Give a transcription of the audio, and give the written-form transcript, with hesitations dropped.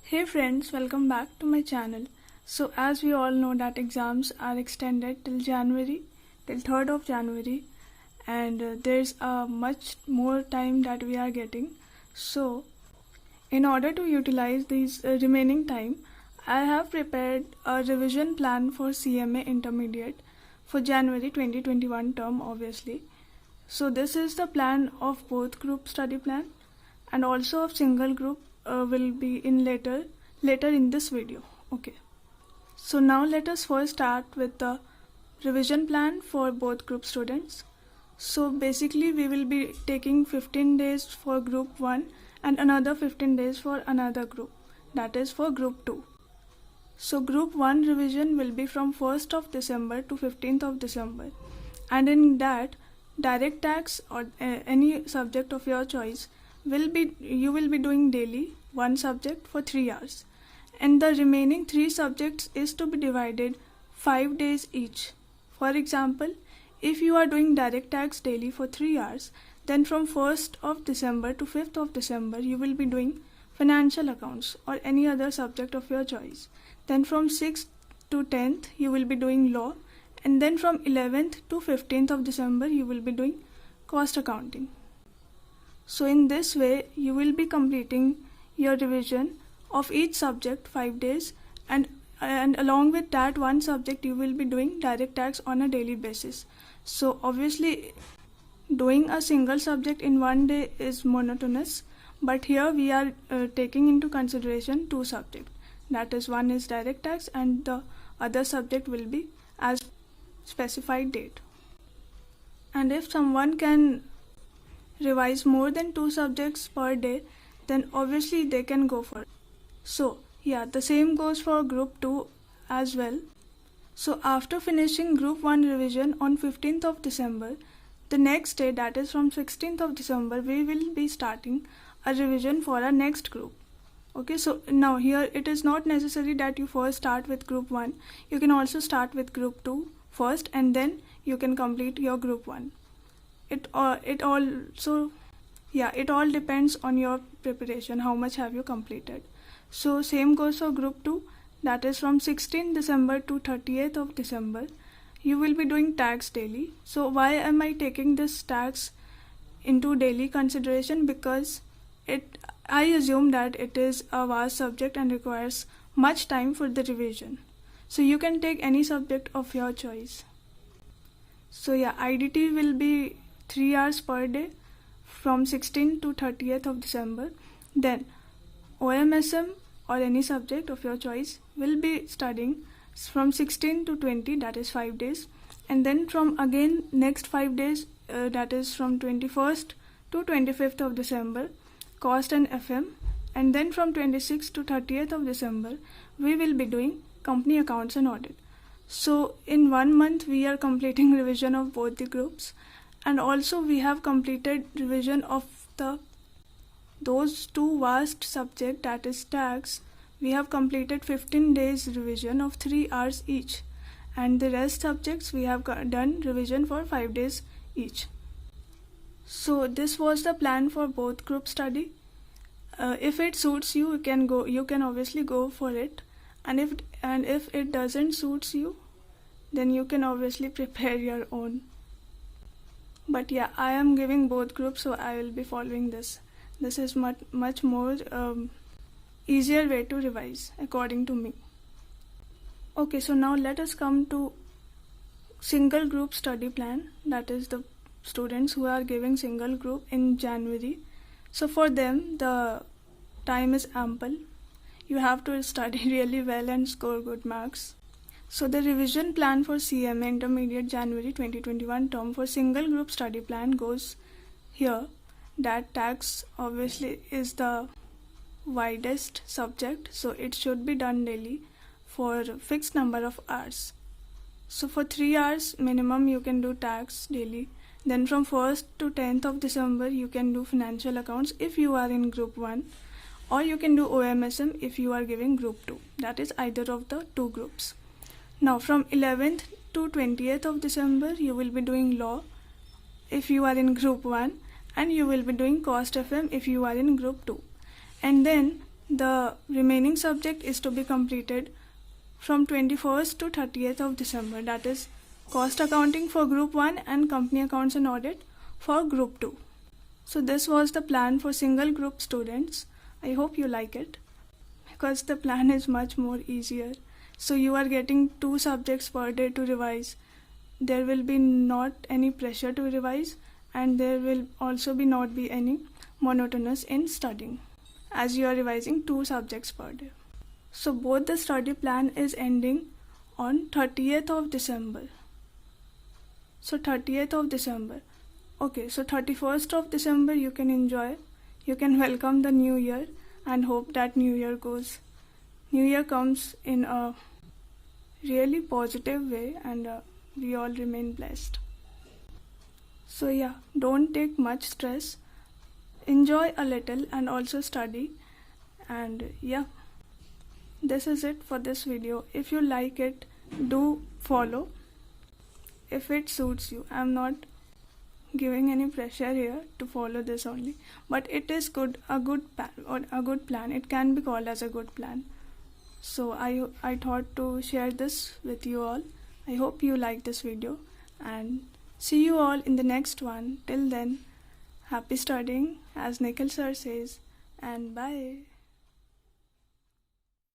Hey friends, welcome back to my channel. So as we all know that exams are extended till 3rd of January, and there's a much more time that we are getting. So in order to utilize these remaining time, I have prepared a revision plan for CMA Intermediate for January 2021 term obviously. So this is the plan of both group study plan and also of single group will be in later in this video. Okay, so now let us first start with the revision plan for both group students. So basically we will be taking 15 days for group 1 and another 15 days for another group, that is for group 2. So group 1 revision will be from 1st of December to 15th of December, and in that direct tax or any subject of your choice you will be doing daily one subject for 3 hours, and the remaining 3 subjects is to be divided 5 days each. For example, if you are doing direct tax daily for 3 hours, then from 1st of December to 5th of December you will be doing financial accounts or any other subject of your choice. Then from 6th to 10th you will be doing law, and then from 11th to 15th of December you will be doing cost accounting. So in this way you will be completing your revision of each subject 5 days, and along with that one subject you will be doing direct tax on a daily basis. So obviously doing a single subject in one day is monotonous, but here we are taking into consideration 2 subjects, that is one is direct tax and the other subject will be as specified date. And if someone can revise more than 2 subjects per day, then obviously they can go for it. So yeah, the same goes for group 2 as well. So after finishing group 1 revision on 15th of December, the next day, that is from 16th of December, we will be starting a revision for our next group. Okay, so now here it is not necessary that you first start with group 1. You can also start with group 2 first, and then you can complete your group 1. It all depends on your preparation, how much have you completed. So same goes for group 2, that is from 16th December to 30th of December you will be doing tax daily. So why am I taking this tax into daily consideration? Because I assume that it is a vast subject and requires much time for the revision. So you can take any subject of your choice. So yeah, IDT will be 3 hours per day from 16th to 30th of December. Then OMSM or any subject of your choice will be studying from 16 to 20, that is 5 days, and then from again next 5 days, that is from 21st to 25th of December, cost and FM, and then from 26th to 30th of December we will be doing company accounts and audit. So in 1 month we are completing revision of both the groups, and also we have completed revision of those 2 vast subjects, that is tax. We have completed 15 days revision of 3 hours each, and the rest subjects we have done revision for 5 days each. So this was the plan for both group study. If it suits you, you can obviously go for it, and if it doesn't suits you, then you can obviously prepare your own. But yeah, I am giving both groups, so I will be following this. This is much more easier way to revise according to me. Okay, so now let us come to single group study plan, that is the students who are giving single group in January. So for them the time is ample. You have to study really well and score good marks. So the revision plan for CMA Intermediate January 2021 term for single group study plan goes here, that tax obviously is the widest subject, so it should be done daily for a fixed number of hours. So for 3 hours minimum you can do tax daily. Then from 1st to 10th of December you can do financial accounts if you are in group 1, or you can do OMSM if you are giving group 2, that is either of the 2 groups. Now from 11th to 20th of December you will be doing law if you are in group 1, and you will be doing cost FM if you are in group 2. And then The remaining subject is to be completed from 21st to 30th of December, that is cost accounting for group 1 and company accounts and audit for group 2. So this was the plan for single group students. I hope you like it because the plan is much more easier. So you are getting 2 subjects per day to revise. There will be not any pressure to revise, and there will also not be any monotonous in studying as you are revising 2 subjects per day. So both the study plan is ending on 30th of December. So 30th of December. Okay, so 31st of December you can enjoy. You can welcome the new year and hope that new year comes in a really positive way, and we all remain blessed. So yeah, don't take much stress. Enjoy a little and also study. And yeah, this is it for this video. If you like it, do follow if it suits you. I'm not giving any pressure here to follow this only, but it is a good plan. It can be called as a good plan. So I thought to share this with you all. I hope you like this video, and see you all in the next one. Till then, happy studying, as Nikhil sir says, and bye.